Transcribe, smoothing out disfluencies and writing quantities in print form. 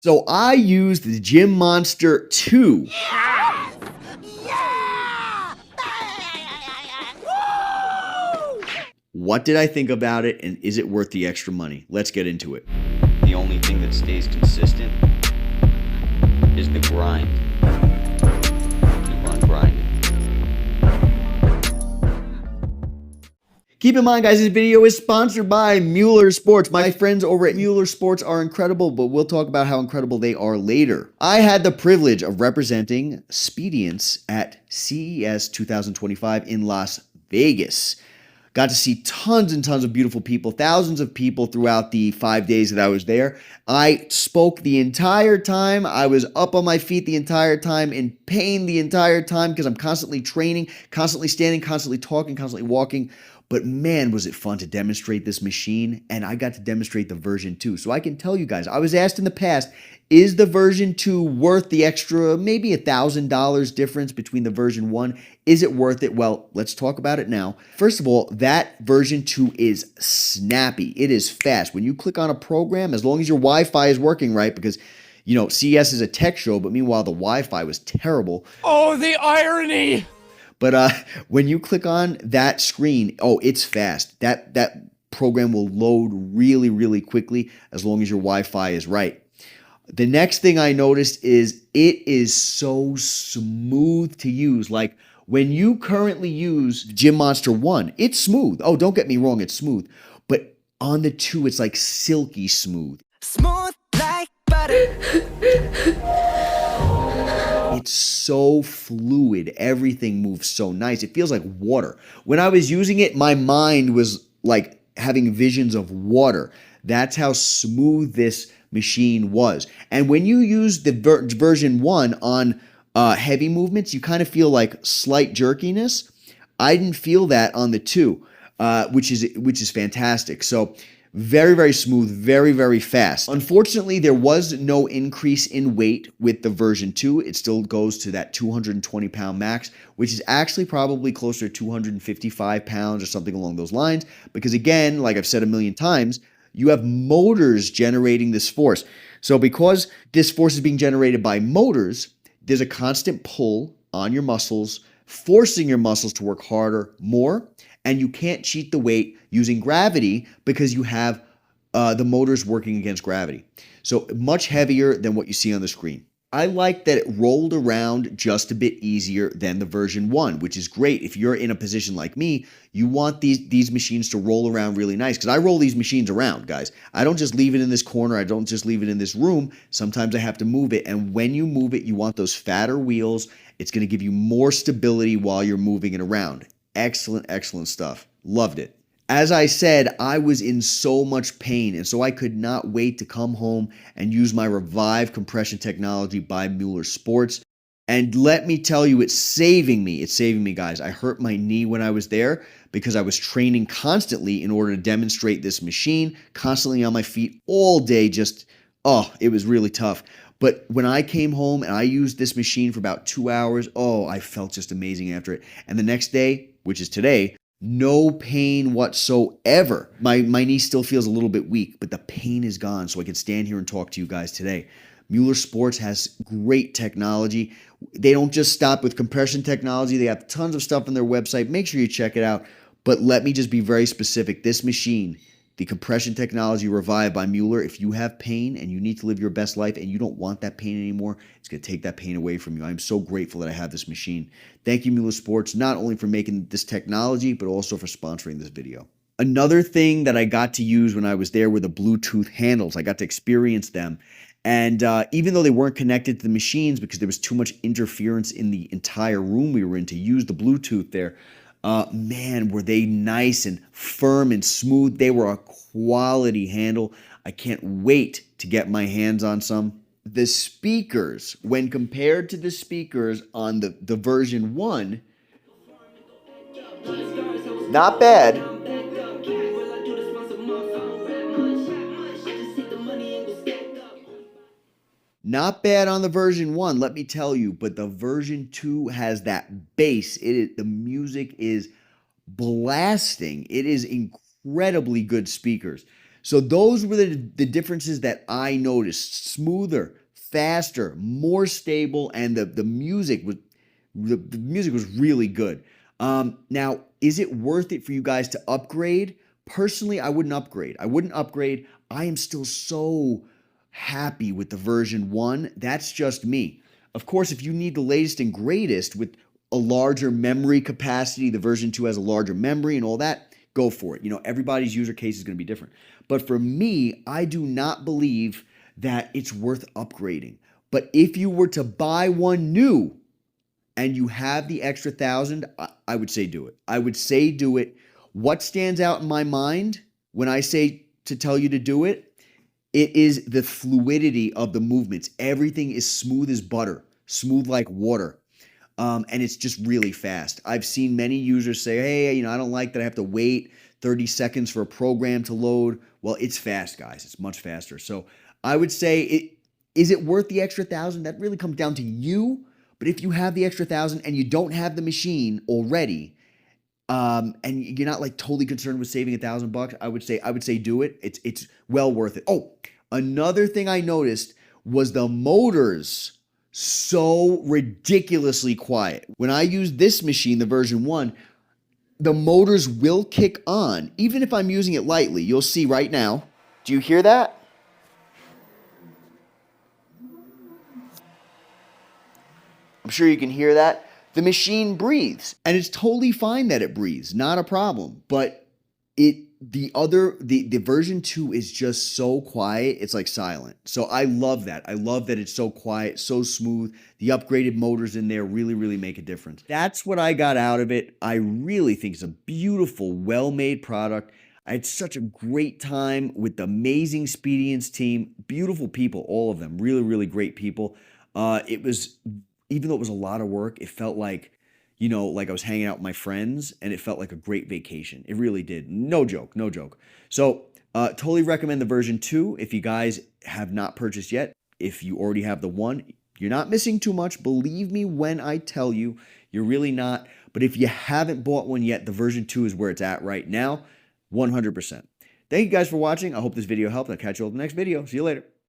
So I used the Gym Monster 2. Yes! Yeah! Woo! What did I think about it, and is it worth the extra money? Let's get into it. The only thing that stays consistent is the grind. Keep on grinding. Keep in mind, guys, this video is sponsored by Mueller Sports. My friends over at Mueller Sports are incredible, but we'll talk about how incredible they are later. I had the privilege of representing Speediance at CES 2025 in Las Vegas. Got to see tons and tons of beautiful people, thousands of people throughout the 5 days that I was there. I spoke the entire time. I was up on my feet the entire time, in pain the entire time because I'm constantly training, constantly standing, constantly talking, constantly walking. But man, was it fun to demonstrate this machine, and I got to demonstrate the version 2. So I can tell you guys, I was asked in the past, is the version 2 worth the extra, maybe $1,000 difference between the version 1? Is it worth it? Well, let's talk about it now. First of all, that version 2 is snappy. It is fast. When you click on a program, as long as your Wi-Fi is working right, because you know, CES is a tech show, but meanwhile, the Wi-Fi was terrible. Oh, the irony! But when you click on that screen, oh, it's fast. That program will load really, really quickly as long as your Wi-Fi is right. The next thing I noticed is it is so smooth to use. Like when you currently use Gym Monster 1, it's smooth. Oh, don't get me wrong, it's smooth. But on the 2, it's like silky smooth. Smooth like butter. It's so fluid. Everything moves so nice. It feels like water. When I was using it, my mind was like having visions of water. That's how smooth this machine was. And when you use the version 1 on heavy movements, you kind of feel like slight jerkiness. I didn't feel that on the 2, which is fantastic. So very, very smooth, very, very fast. Unfortunately, there was no increase in weight with the version 2. It still goes to that 220-pound max, which is actually probably closer to 255 pounds or something along those lines. Because again, like I've said a million times, you have motors generating this force. So because this force is being generated by motors, there's a constant pull on your muscles, forcing your muscles to work harder, more. And you can't cheat the weight using gravity because you have the motors working against gravity. So much heavier than what you see on the screen. I like that it rolled around just a bit easier than the version 1, which is great. If you're in a position like me, you want these machines to roll around really nice, because I roll these machines around, guys. I don't just leave it in this corner. I don't just leave it in this room. Sometimes I have to move it, and when you move it, you want those fatter wheels. It's going to give you more stability while you're moving it around. Excellent, excellent stuff. Loved it. As I said, I was in so much pain, and so I could not wait to come home and use my Revive compression technology by Mueller Sports. And let me tell you, it's saving me. It's saving me, guys. I hurt my knee when I was there because I was training constantly in order to demonstrate this machine, constantly on my feet all day. It was really tough. But when I came home and I used this machine for about 2 hours, I felt just amazing after it. And the next day, which is today, no pain whatsoever. My knee still feels a little bit weak, but the pain is gone, so I can stand here and talk to you guys today. Mueller Sports has great technology. They don't just stop with compression technology. They have tons of stuff on their website. Make sure you check it out. But let me just be very specific. This machine, the compression technology Revive by Mueller, if you have pain and you need to live your best life and you don't want that pain anymore, it's going to take that pain away from you. I'm so grateful that I have this machine. Thank you, Mueller Sports, not only for making this technology, but also for sponsoring this video. Another thing that I got to use when I was there were the Bluetooth handles. I got to experience them. And even though they weren't connected to the machines because there was too much interference in the entire room we were in to use the Bluetooth there, man, were they nice and firm and smooth. They were a quality handle. I can't wait to get my hands on some. The speakers, when compared to the speakers on the version 1, not bad. Not bad on the version 1, let me tell you, but the version 2 has that bass. The music is blasting. It is incredibly good speakers. So those were the differences that I noticed. Smoother, faster, more stable, and the music was really good. Now, is it worth it for you guys to upgrade? Personally, I wouldn't upgrade. I am still so happy with the version 1. That's just me. Of course, if you need the latest and greatest with a larger memory capacity, the version 2 has a larger memory and all that, go for it. Everybody's user case is going to be different. But for me, I do not believe that it's worth upgrading. But if you were to buy one new and you have the extra 1,000, I would say do it. What stands out in my mind when I say to tell you to do it? It is the fluidity of the movements. Everything is smooth as butter, smooth like water. And it's just really fast. I've seen many users say, hey, I don't like that I have to wait 30 seconds for a program to load. Well, it's fast, guys. It's much faster. So I would say, is it worth the extra 1,000? That really comes down to you. But if you have the extra 1,000 and you don't have the machine already, and you're not like totally concerned with saving $1,000, I would say do it. It's well worth it. Oh, another thing I noticed was the motors so ridiculously quiet. When I use this machine, the version 1, the motors will kick on, even if I'm using it lightly. You'll see right now. Do you hear that? I'm sure you can hear that. The machine breathes, and it's totally fine that it breathes, not a problem. But the version 2 is just so quiet, it's like silent. So I love that. I love that it's so quiet, so smooth. The upgraded motors in there really, really make a difference. That's what I got out of it. I really think it's a beautiful, well-made product. I had such a great time with the amazing Speediance team. Beautiful people, all of them. Really, really great people. Even though it was a lot of work, it felt like, like I was hanging out with my friends, and it felt like a great vacation. It really did. No joke. So totally recommend the version 2 if you guys have not purchased yet. If you already have the 1, you're not missing too much. Believe me when I tell you, you're really not. But if you haven't bought one yet, the version 2 is where it's at right now, 100%. Thank you guys for watching. I hope this video helped. I'll catch you all in the next video. See you later.